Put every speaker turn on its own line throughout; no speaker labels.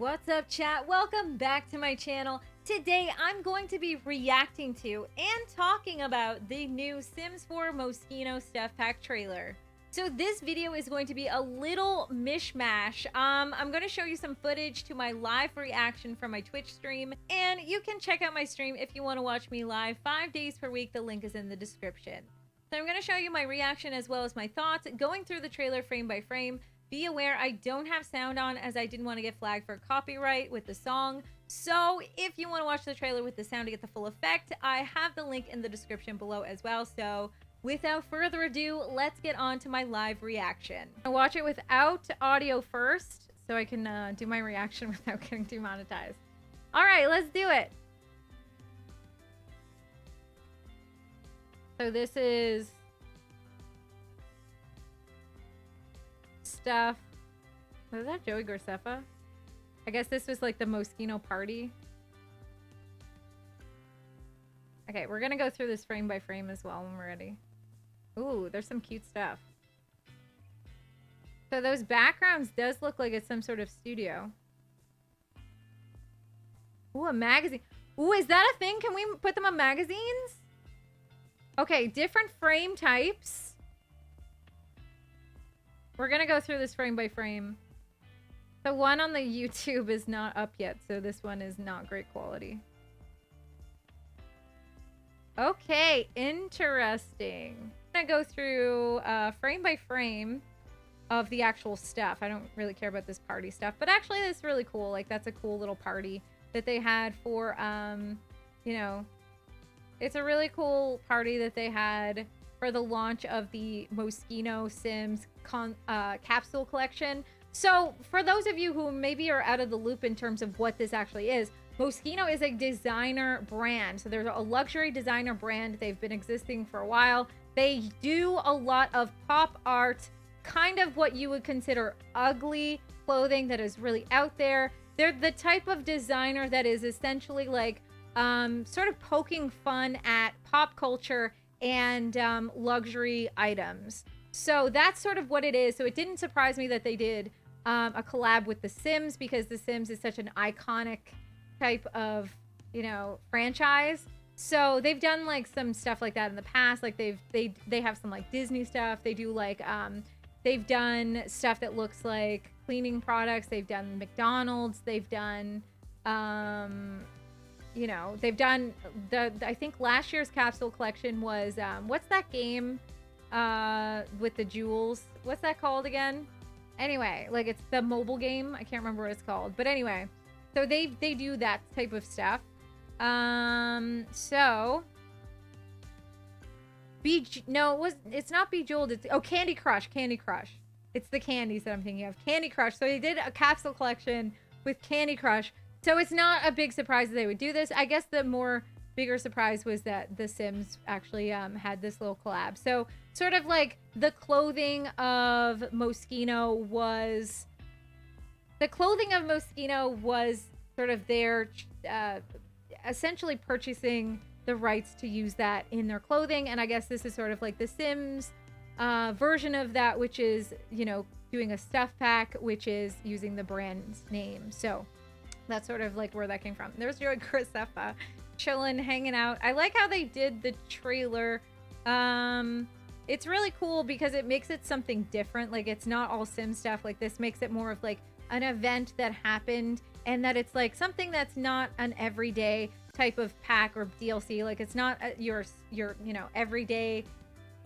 What's up, chat? Welcome back to my channel. Today I'm going to be reacting to and talking about the new Sims 4 Moschino Stuff Pack trailer. So this video is going to be a little mishmash. I'm going to show you some footage to my live reaction from my Twitch stream, and you can check out my stream if you want to watch me live 5 days per week. The link is in the description. So I'm going to show you my reaction as well as my thoughts, going through the trailer frame by frame. Be aware I don't have sound on as I didn't want to get flagged for copyright with the song. So if you want to watch the trailer with the sound to get the full effect, I have the link in the description below as well. So without further ado, let's get on to my live reaction. I'll watch it without audio first so I can do my reaction without getting demonetized. All right, let's do it. So this is stuff. Was that Joey Graceffa? I guess this was like the Moschino party. Okay, we're gonna go through this frame by frame as well when we're ready. Ooh, there's some cute stuff. So those backgrounds does look like it's some sort of studio. Ooh, a magazine. Ooh, is that a thing? Can we put them on magazines? Okay, different frame types. We're gonna go through this frame by frame. The one on the YouTube is not up yet, so this one is not great quality. Okay, interesting. I'm gonna go through frame by frame of the actual stuff. I don't really care about this party stuff, but actually that's really cool. Like, that's a cool little party that they had for, you know, it's a really cool party that they had for the launch of the Moschino Sims Capsule collection. So for those of you who maybe are out of the loop in terms of what this actually is, Moschino is a designer brand. So there's a luxury designer brand. They've been existing for a while. They do a lot of pop art, kind of what you would consider ugly clothing that is really out there. They're the type of designer that is essentially like sort of poking fun at pop culture and luxury items. So that's sort of what it is. So it didn't surprise me that they did a collab with The Sims, because The Sims is such an iconic type of, you know, franchise. So they've done like some stuff like that in the past. Like they have some like Disney stuff. They do like they've done stuff that looks like cleaning products. They've done McDonald's. They've done you know, they've done I think last year's capsule collection was what's that game with the jewels? What's that called again? Anyway, like, it's the mobile game. I can't remember what it's called, but anyway, so they do that type of stuff. So it's not Bejeweled. It's Candy Crush. It's the candies that I'm thinking of. Candy Crush. So they did a capsule collection with Candy Crush. So it's not a big surprise that they would do this. I guess the bigger surprise was that The Sims actually had this little collab. So sort of like the clothing of Moschino was sort of their essentially purchasing the rights to use that in their clothing. And I guess this is sort of like The Sims version of that, which is, you know, doing a stuff pack, which is using the brand's name. So that's sort of like where that came from. There's Joey Graceffa chilling, hanging out. I like how they did the trailer. It's really cool because it makes it something different. Like, it's not all Sim stuff. Like, this makes it more of like an event that happened, and that it's like something that's not an everyday type of pack or DLC. Like, it's not your you know, everyday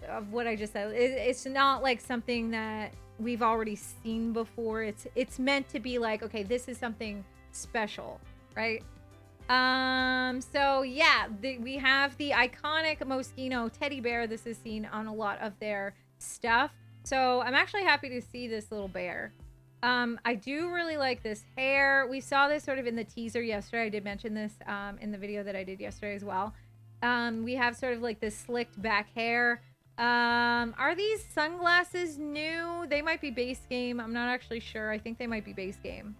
of what I just said. It's not like something that we've already seen before. It's meant to be like, okay, this is something special, right? So yeah, we have the iconic Moschino teddy bear. This is seen on a lot of their stuff. So I'm actually happy to see this little bear. I do really like this hair. We saw this sort of in the teaser yesterday. I did mention this in the video that I did yesterday as well. We have sort of like this slicked back hair. Are these sunglasses new? They might be base game. I'm not actually sure. I think they might be base game.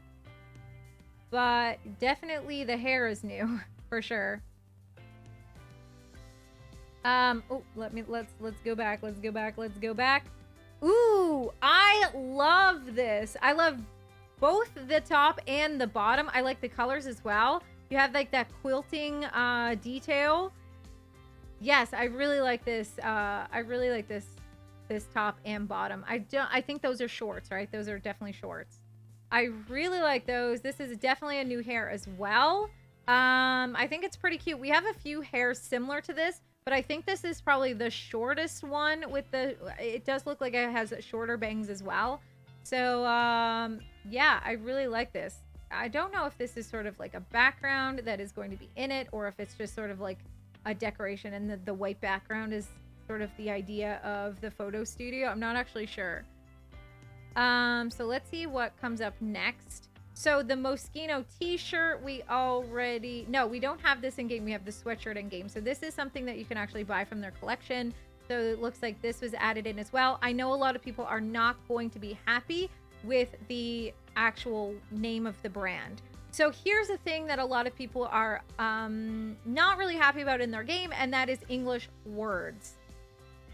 But definitely the hair is new for sure. Oh, let's go back. Ooh, I love this. I love both the top and the bottom. I like the colors as well. You have like that quilting detail. Yes, I really like this. I really like this top and bottom. I think those are shorts, right? Those are definitely shorts. I really like those. This is definitely a new hair as well. I think it's pretty cute. We have a few hairs similar to this, but I think this is probably the shortest one with the, it does look like it has shorter bangs as well. So, yeah, I really like this. I don't know if this is sort of like a background that is going to be in it, or if it's just sort of like a decoration and the white background is sort of the idea of the photo studio. I'm not actually sure. So let's see what comes up next. So the Moschino t-shirt, we don't have this in game. We have the sweatshirt in game. So this is something that you can actually buy from their collection. So it looks like this was added in as well. I know a lot of people are not going to be happy with the actual name of the brand. So here's the thing that a lot of people are not really happy about in their game, and that is English words.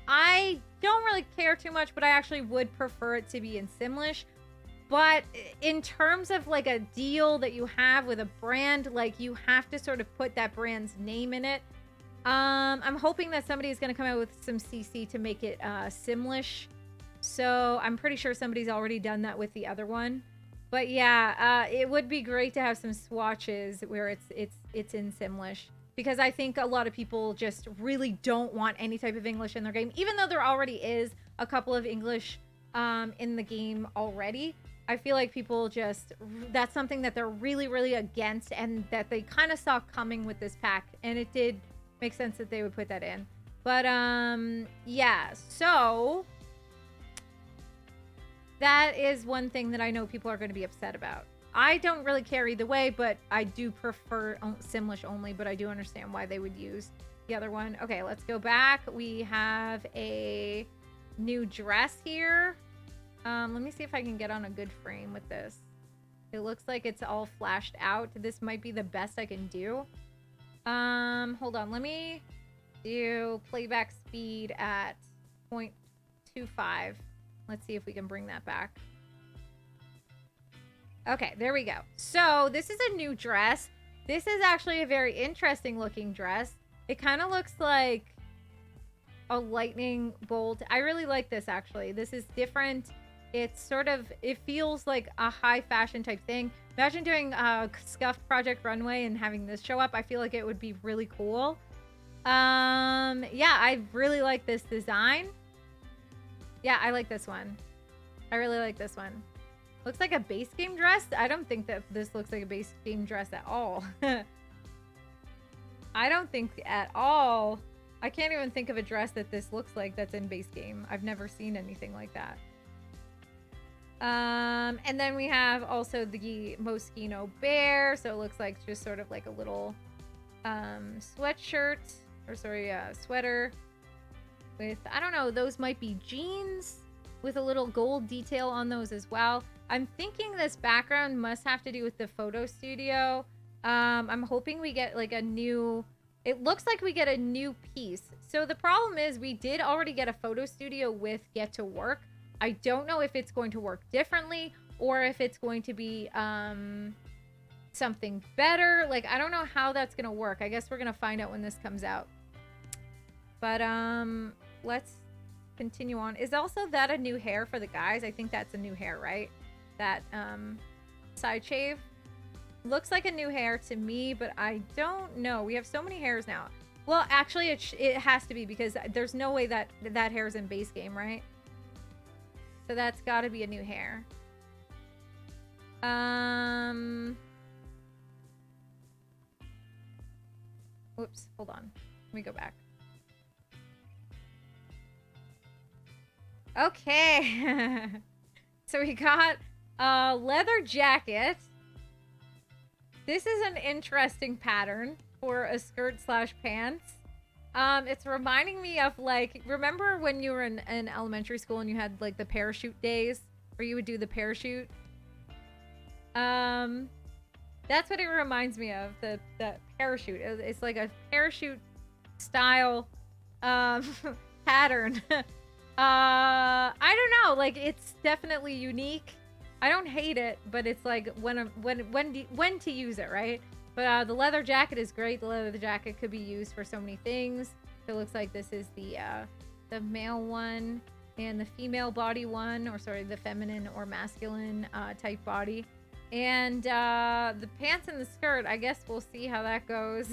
I don't really care too much, but I actually would prefer it to be in Simlish. But in terms of like a deal that you have with a brand, like you have to sort of put that brand's name in it. I'm hoping that somebody is going to come out with some CC to make it Simlish. So I'm pretty sure somebody's already done that with the other one. But yeah, it would be great to have some swatches where it's in Simlish, because I think a lot of people just really don't want any type of English in their game, even though there already is a couple of English in the game already. I feel like people just, that's something that they're really, really against, and that they kind of saw coming with this pack, and it did make sense that they would put that in. But yeah, so that is one thing that I know people are going to be upset about. I don't really care either way, but I do prefer Simlish only, but I do understand why they would use the other one. Okay, let's go back. We have a new dress here. Let me see if I can get on a good frame with this. It looks like it's all flashed out. This might be the best I can do. Hold on. Let me do playback speed at 0.25. Let's see if we can bring that back. Okay, there we go. So this is a new dress. This is actually a very interesting looking dress. It kind of looks like a lightning bolt. I really like this actually. This is different. It's sort of, it feels like a high fashion type thing. Imagine doing a Scuffed Project Runway and having this show up. I feel like it would be really cool. Yeah, I really like this design. Yeah, I like this one. I really like this one. Looks like a base game dress. I don't think that this looks like a base game dress at all. I don't think at all. I can't even think of a dress that this looks like that's in base game. I've never seen anything like that. And then we have also the Moschino bear. So it looks like just sort of like a little sweatshirt, or sorry, sweater with, I don't know, those might be jeans with a little gold detail on those as well. I'm thinking this background must have to do with the photo studio. I'm hoping we get like a new, it looks like we get a new piece. So the problem is we did already get a photo studio with Get to Work. I don't know if it's going to work differently, or if it's going to be something better. Like, I don't know how that's going to work. I guess we're going to find out when this comes out. But let's continue on. Is also that a new hair for the guys? I think that's a new hair, right? That side shave looks like a new hair to me, but I don't know. We have so many hairs now. Well, actually it has to be, because there's no way that that hair is in base game, right? So that's got to be a new hair. Whoops, hold on. Let me go back. Okay. So we got a leather jacket. This is an interesting pattern for a skirt slash pants. It's reminding me of, like, remember when you were in elementary school and you had like the parachute days where you would do the parachute? That's what it reminds me of, the parachute. It's like a parachute style pattern. I don't know, like, it's definitely unique. I don't hate it, but it's like when to use it, right? But the leather jacket is great. The leather jacket could be used for so many things. So it looks like this is the male one and the female body one, or sorry, the feminine or masculine type body. And the pants and the skirt, I guess we'll see how that goes.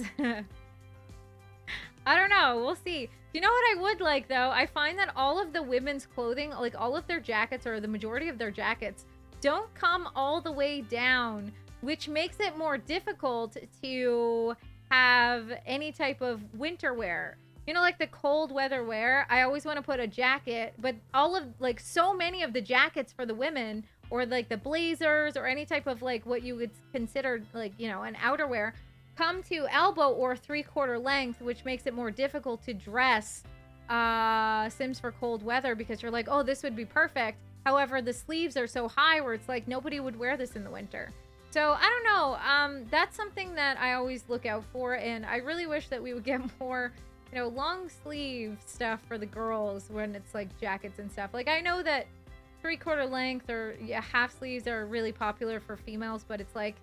I don't know. We'll see. You know what I would like, though? I find that all of the women's clothing, like all of their jackets or the majority of their jackets, don't come all the way down, which makes it more difficult to have any type of winter wear. You know, like the cold weather wear, I always want to put a jacket, but all of, like, so many of the jackets for the women, or like the blazers or any type of like what you would consider like, you know, an outerwear, come to elbow or 3/4 length, which makes it more difficult to dress Sims for cold weather, because you're like, oh, this would be perfect. However, the sleeves are so high where it's like nobody would wear this in the winter. So I don't know. That's something that I always look out for, and I really wish that we would get more, you know, long sleeve stuff for the girls when it's like jackets and stuff. Like, I know that 3/4 length or half sleeves are really popular for females, but it's like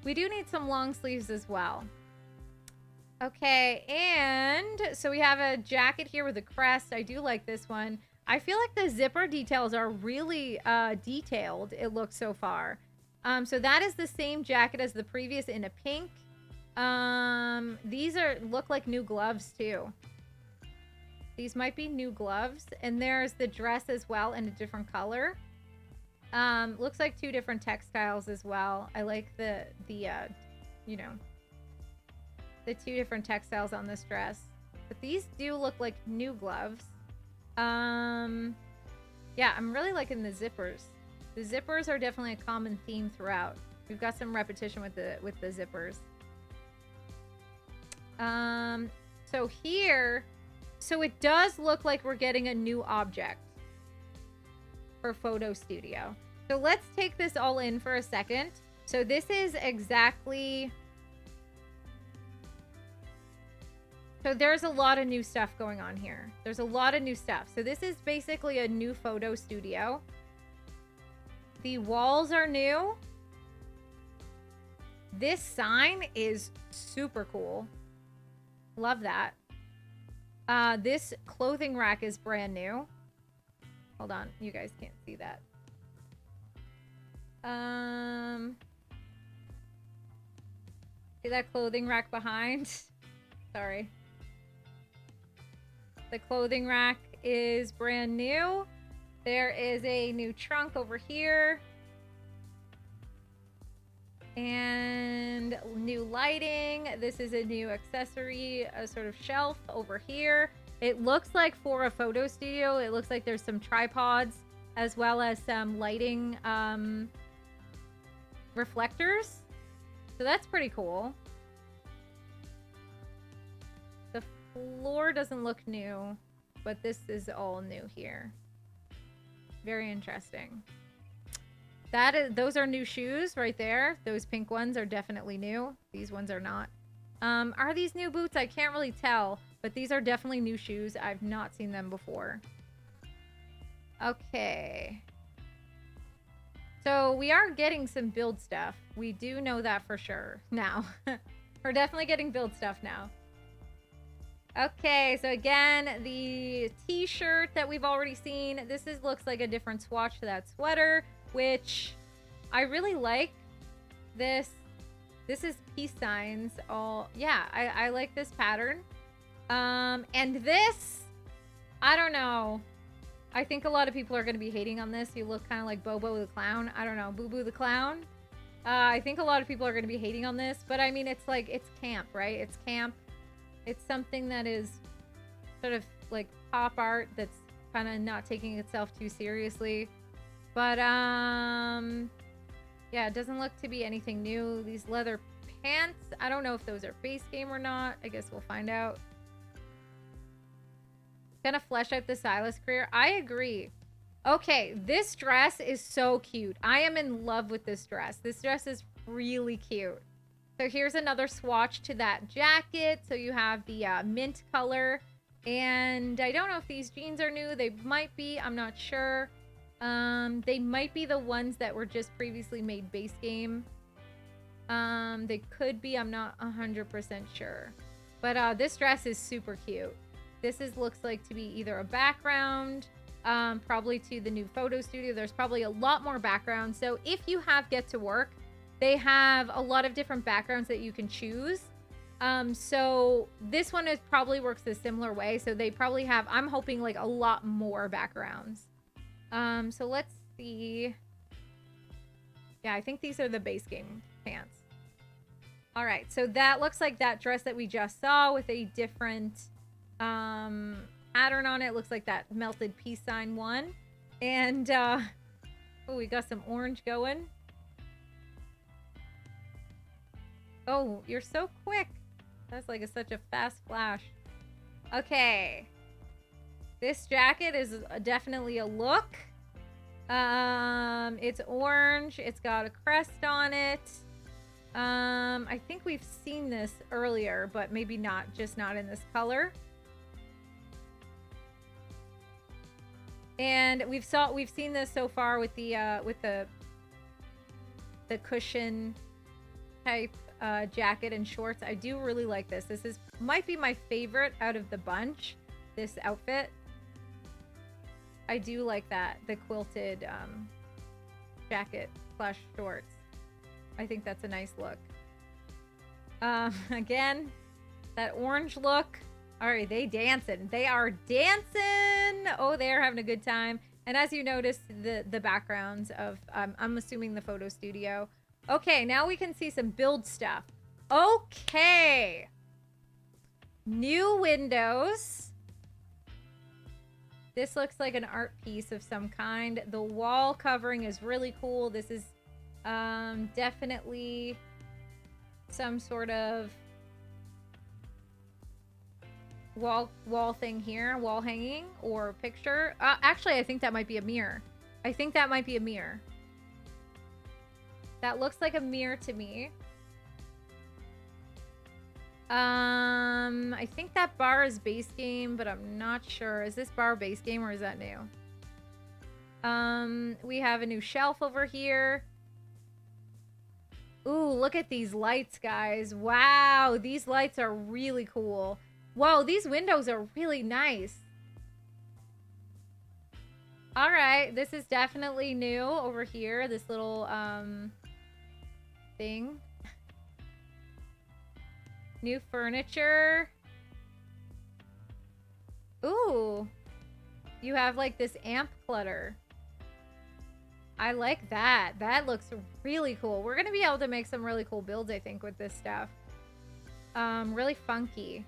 we do need some long sleeves as well. Okay, and so we have a jacket here with a crest. I do like this one. I feel like the zipper details are really detailed, it looks so far. So that is the same jacket as the previous in a pink. These look like new gloves too. These might be new gloves. And there's the dress as well in a different color. Looks like 2 different textiles as well. I like the you know, the 2 different textiles on this dress. But these do look like new gloves. Yeah, I'm really liking the zippers. The zippers are definitely a common theme throughout. We've got some repetition with the zippers. So here, so it does look like we're getting a new object for Photo Studio. So let's take this all in for a second. So this is exactly... So there's a lot of new stuff going on here. There's a lot of new stuff. So this is basically a new photo studio. The walls are new. This sign is super cool. Love that. This clothing rack is brand new. Hold on, you guys can't see that. See that clothing rack behind? Sorry. The clothing rack is brand new. There is a new trunk over here. And new lighting. This is a new accessory, a sort of shelf over here. It looks like for a photo studio, it looks like there's some tripods as well as some lighting reflectors. So that's pretty cool. The floor doesn't look new, but this is all new here. Very interesting. Those are new shoes right there. Those pink ones are definitely new. These ones are not. Are these new boots? I can't really tell, but these are definitely new shoes. I've not seen them before. Okay. So we are getting some build stuff. We do know that for sure now. We're definitely getting build stuff now. Okay, so again, the t-shirt that we've already seen. This looks like a different swatch to that sweater, which I really like. This is peace signs. All, yeah, I like this pattern. And this, I don't know. I think a lot of people are going to be hating on this. You look kind of like Bobo the Clown. I don't know, Boo Boo the Clown. I think a lot of people are going to be hating on this, but I mean, it's like, it's camp, right? It's camp. It's something that is sort of like pop art that's kind of not taking itself too seriously. But, yeah, it doesn't look to be anything new. These leather pants, I don't know if those are base game or not. I guess we'll find out. Gonna flesh out the stylist career. I agree. Okay, this dress is so cute. I am in love with this dress. This dress is really cute. So here's another swatch to that jacket. So you have the mint color. And I don't know if these jeans are new. They might be. I'm not sure. They might be the ones that were just previously made base game. They could be, I'm not 100% sure. But this dress is super cute. This looks like to be either a background, probably to the new photo studio. There's probably a lot more backgrounds. So if you have Get to Work, they have a lot of different backgrounds that you can choose. So this one probably works a similar way. So they probably have, I'm hoping, like a lot more backgrounds. So let's see. Yeah, I think these are the base game pants. All right, so that looks like that dress that we just saw with a different pattern on it. Looks like that melted peace sign one. And oh, we got some orange going. Oh, you're so quick. That's like such a fast flash. Okay. This jacket is definitely a look. It's orange. It's got a crest on it. I think we've seen this earlier, but maybe not, just not in this color. And we've seen this so far with the cushion type jacket and shorts. I do really like this. This might be my favorite out of the bunch, this outfit. I do like that, the quilted jacket / shorts. I think that's a nice look. Again, that orange look. All right, they dancing. They are dancing. Oh, they are having a good time. And as you notice, the backgrounds of, I'm assuming the photo studio. Okay, now we can see some build stuff. Okay. New windows. This looks like an art piece of some kind. The wall covering is really cool. This is definitely some sort of wall thing here, wall hanging or picture. Actually, I think that might be a mirror. I think that might be a mirror. That looks like a mirror to me. I think that bar is base game, but I'm not sure. Is this bar base game or is that new? We have a new shelf over here. Ooh, look at these lights, guys. Wow, these lights are really cool. Whoa, these windows are really nice. All right, this is definitely new over here. This little thing. New furniture. Ooh, you have like this amp clutter. I like that. That looks really cool. We're going to be able to make some really cool builds, I think, with this stuff. Really funky.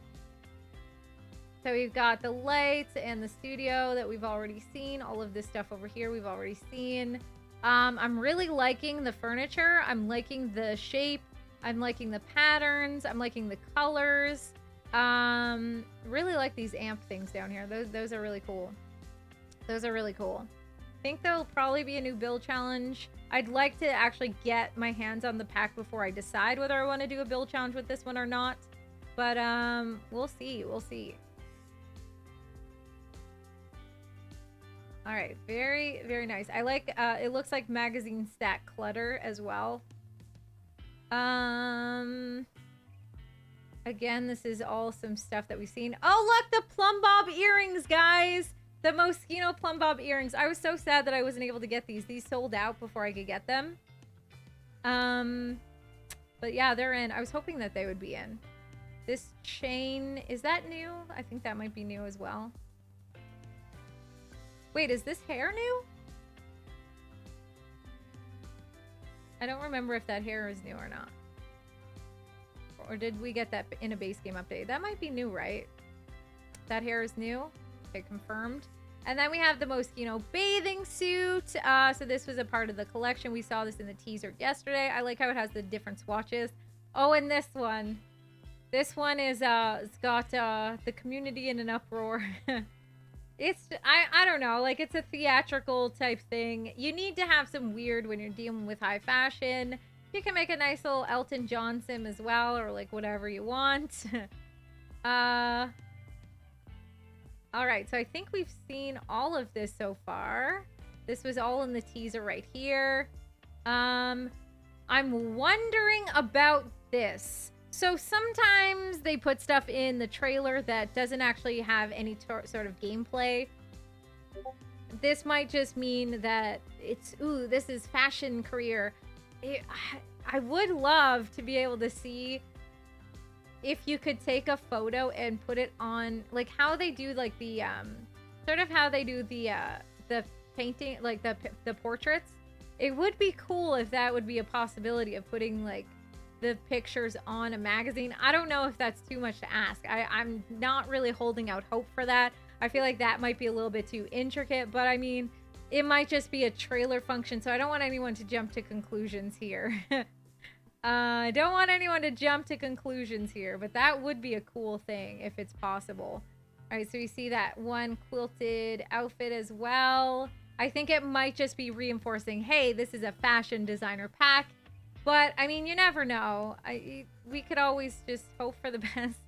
So we've got the lights and the studio that we've already seen. All of this stuff over here we've already seen. I'm really liking the furniture. I'm liking the shape. I'm liking the patterns. I'm liking the colors. Really like these amp things down here. Those are really cool. Those are really cool. I think there'll probably be a new build challenge. I'd like to actually get my hands on the pack before I decide whether I want to do a build challenge with this one or not. But we'll see. We'll see. All right, very, very nice. I like, it looks like magazine stack clutter as well. Again, this is all some stuff that we've seen. Oh, look, the plumb bob earrings, guys. The Moschino plumb bob earrings. I was so sad that I wasn't able to get these. These sold out before I could get them. But yeah, they're in. I was hoping that they would be in. This chain, is that new? I think that might be new as well. Wait, is this hair new? I don't remember if that hair is new or not. Or did we get that in a base game update? That might be new, right? That hair is new. Okay, confirmed. And then we have the Moschino bathing suit. So this was a part of the collection. We saw this in the teaser yesterday. I like how it has the different swatches. Oh, and this one. This one is, it's got the community in an uproar. It's, I don't know, like it's a theatrical type thing. You need to have some weird when you're dealing with high fashion. You can make a nice little Elton John sim as well, or like whatever you want. All right, so I think we've seen all of this so far. This was all in the teaser right here. I'm wondering about this. So sometimes they put stuff in the trailer that doesn't actually have any sort of gameplay. This might just mean that it's, ooh, this is fashion career. I would love to be able to see if you could take a photo and put it on, like how they do like the, sort of how they do the painting, like the portraits. It would be cool if that would be a possibility of putting like the pictures on a magazine. I don't know if that's too much to ask. I'm not really holding out hope for that. I feel like that might be a little bit too intricate, but I mean, it might just be a trailer function, so I don't want anyone to jump to conclusions here. I don't want anyone to jump to conclusions here, but that would be a cool thing if it's possible. All right, so you see that one quilted outfit as well. I think it might just be reinforcing, hey, this is a fashion designer pack. But, I mean, you never know. We could always just hope for the best.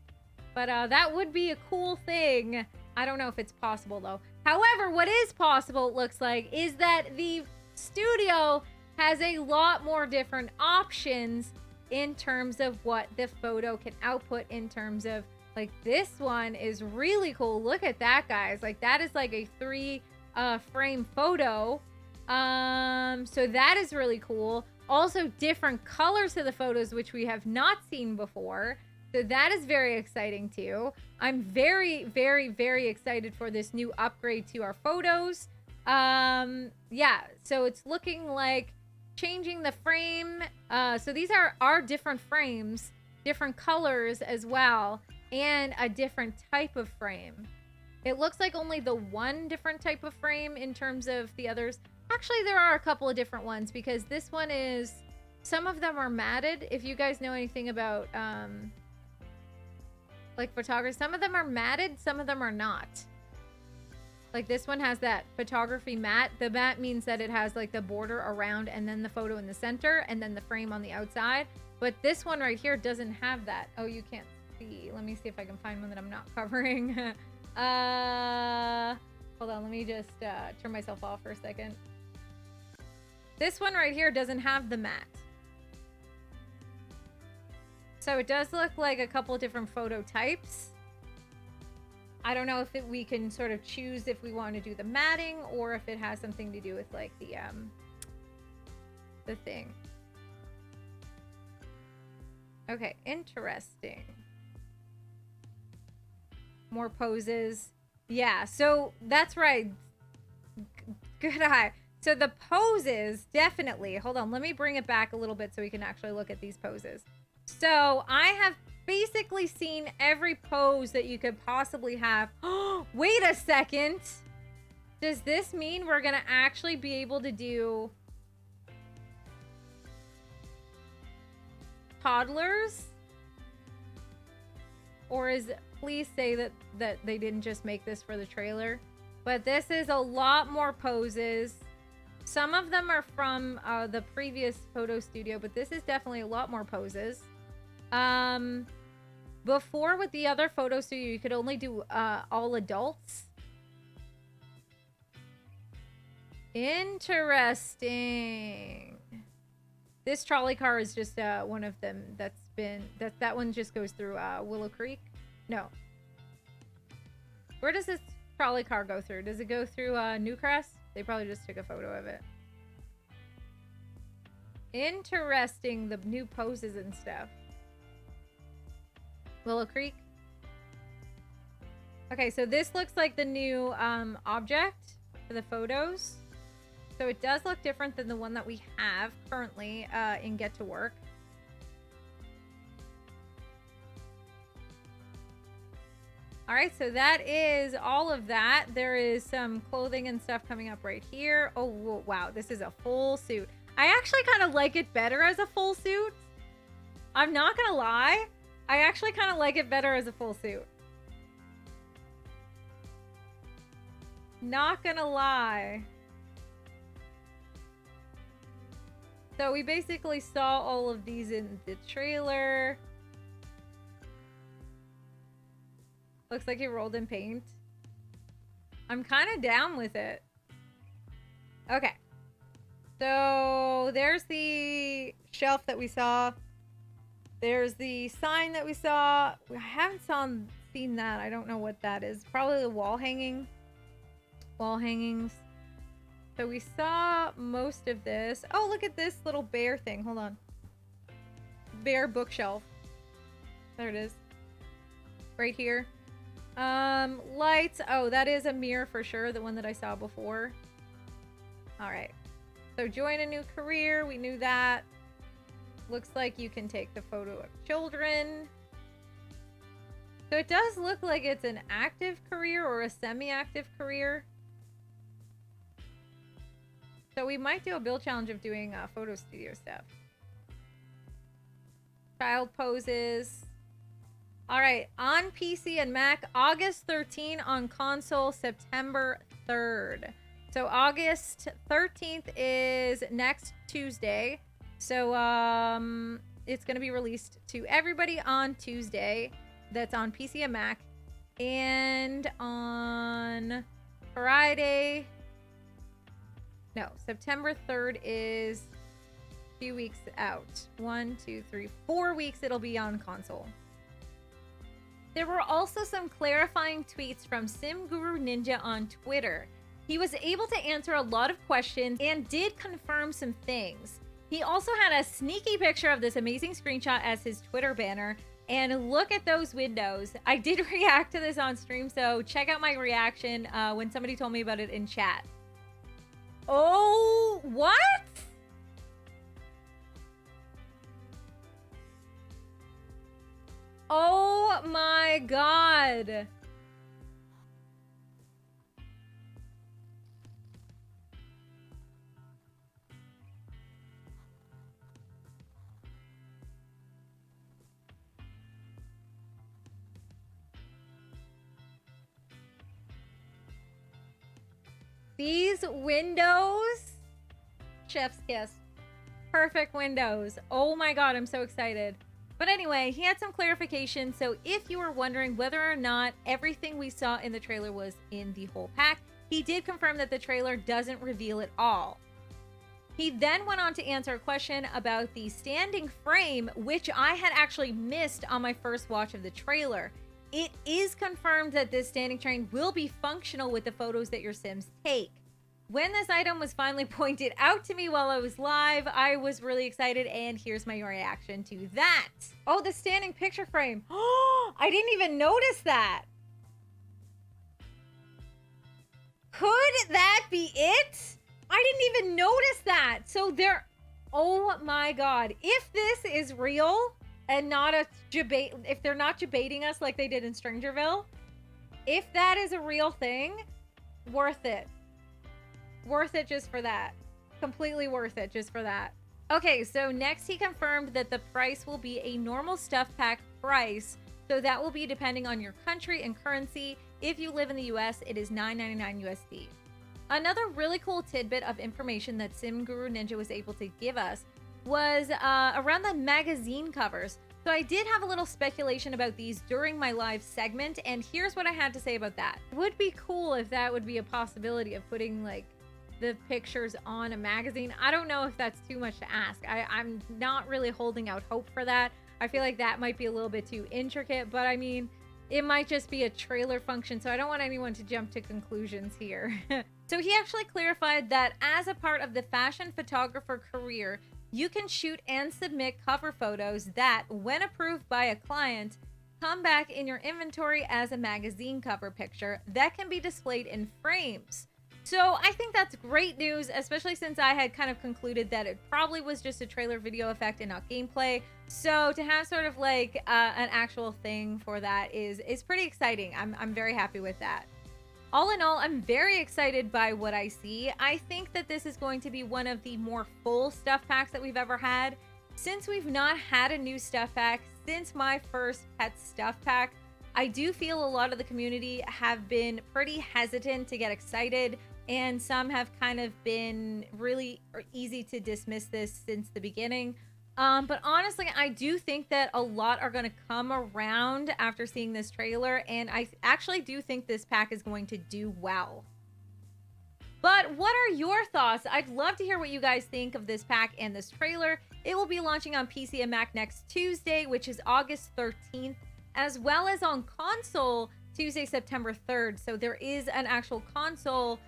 But that would be a cool thing. I don't know if it's possible, though. However, what is possible, it looks like, is that the studio has a lot more different options in terms of what the photo can output in terms of, like, this one is really cool. Look at that, guys. Like, that is like a 3-frame photo. So that is really cool. Also, different colors to the photos, which we have not seen before. So that is very exciting too. I'm very, very, very excited for this new upgrade to our photos. Yeah, so it's looking like changing the frame. So these are our different frames, different colors as well, and a different type of frame. It looks like only the one different type of frame in terms of the others. Actually, there are a couple of different ones because this one is, some of them are matted. If you guys know anything about like photography, some of them are matted, some of them are not. Like this one has that photography matte. The matte means that it has like the border around and then the photo in the center and then the frame on the outside. But this one right here doesn't have that. Oh, you can't see. Let me see if I can find one that I'm not covering. Hold on, let me just turn myself off for a second. This one right here doesn't have the matte. So it does look like a couple of different photo types. I don't know if we can sort of choose if we want to do the matting or if it has something to do with like the thing. Okay, interesting. More poses. Yeah, so that's right. Good eye. So the poses, definitely. Hold on, let me bring it back a little bit so we can actually look at these poses. So I have basically seen every pose that you could possibly have. Oh, wait a second. Does this mean we're going to actually be able to do toddlers? Or is, please say that they didn't just make this for the trailer. But this is a lot more poses. Some of them are from the previous photo studio, but this is definitely a lot more poses. Before with the other photo studio, you could only do all adults. Interesting. This trolley car is just one of them that's been, that one just goes through Willow Creek. No. Where does this trolley car go through? Does it go through Newcrest? They probably just took a photo of it. Interesting, the new poses and stuff. Willow Creek. Okay, so this looks like the new object for the photos. So it does look different than the one that we have currently in Get to Work. All right, so that is all of that. There is some clothing and stuff coming up right here. Oh, wow, this is a full suit. I actually kind of like it better as a full suit. I'm not gonna lie. I actually kind of like it better as a full suit. Not gonna lie. So we basically saw all of these in the trailer. Looks like he rolled in paint. I'm kind of down with it. So there's the shelf that we saw. There's the sign that we saw. I haven't seen that. I don't know what that is. Probably the wall hangings. So we saw most of this. Oh, look at this little bear thing. Hold on. Bear bookshelf. There it is. Right here. Lights. Oh, that is a mirror for sure. The one that I saw before. All right. So join a new career. We knew that. Looks like you can take the photo of children. So it does look like it's an active career or a semi-active career. So we might do a build challenge of doing photo studio stuff. Child poses. All right, on PC and Mac, August 13 on console, September 3rd. So August 13th is next Tuesday. So it's going to be released to everybody on Tuesday. That's on PC and Mac. And on Friday, no, September 3rd is a few weeks out. 1, 2, 3, 4 weeks it'll be on console. There were also some clarifying tweets from Sim Guru Ninja on Twitter. He was able to answer a lot of questions and did confirm some things. He also had a sneaky picture of this amazing screenshot as his Twitter banner. And look at those windows. I did react to this on stream, so check out my reaction when somebody told me about it in chat. Oh, what? Oh my God. These windows, chef's kiss, perfect windows. Oh my God, I'm so excited. But anyway, he had some clarification. So if you were wondering whether or not everything we saw in the trailer was in the whole pack, he did confirm that the trailer doesn't reveal it all. He then went on to answer a question about the standing frame, which I had actually missed on my first watch of the trailer. It is confirmed that this standing train will be functional with the photos that your Sims take. When this item was finally pointed out to me while I was live, I was really excited, and here's my reaction to that. Oh, the standing picture frame. Oh, I didn't even notice that. Could that be it? I didn't even notice that. So there, oh my God. If this is real and not a debate, if they're not debating us like they did in Strangerville, if that is a real thing, worth it. Worth it just for that. Completely worth it just for that. Okay, so next he confirmed that the price will be a normal stuff pack price. So that will be depending on your country and currency. If you live in the US, it is $9.99 USD. Another really cool tidbit of information that Sim Guru Ninja was able to give us was around the magazine covers. So I did have a little speculation about these during my live segment, and here's what I had to say about that. It would be cool if that would be a possibility of putting like the pictures on a magazine. I don't know if that's too much to ask. I'm not really holding out hope for that. I feel like that might be a little bit too intricate, but I mean, it might just be a trailer function, so I don't want anyone to jump to conclusions here. So he actually clarified that as a part of the fashion photographer career, you can shoot and submit cover photos that, when approved by a client, come back in your inventory as a magazine cover picture that can be displayed in frames. So I think that's great news, especially since I had kind of concluded that it probably was just a trailer video effect and not gameplay. So to have sort of like an actual thing for that is pretty exciting. I'm very happy with that. All in all, I'm very excited by what I see. I think that this is going to be one of the more full stuff packs that we've ever had. Since we've not had a new stuff pack since my first pet stuff pack, I do feel a lot of the community have been pretty hesitant to get excited, and some have kind of been really easy to dismiss this since the beginning. But honestly, I do think that a lot are going to come around after seeing this trailer, and I actually do think this pack is going to do well. But what are your thoughts? I'd love to hear what you guys think of this pack and this trailer. It will be launching on PC and Mac next Tuesday, which is August 13th, as well as on console Tuesday, September 3rd. So there is an actual console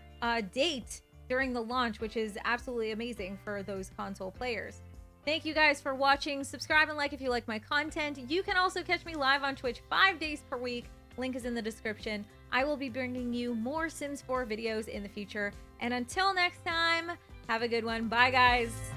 date during the launch, which is absolutely amazing for those console players. Thank you guys for watching. Subscribe and like if you like my content. You can also catch me live on Twitch 5 days per week. Link is in the description. I will be bringing you more Sims 4 videos in the future. And until next time, have a good one. Bye, guys.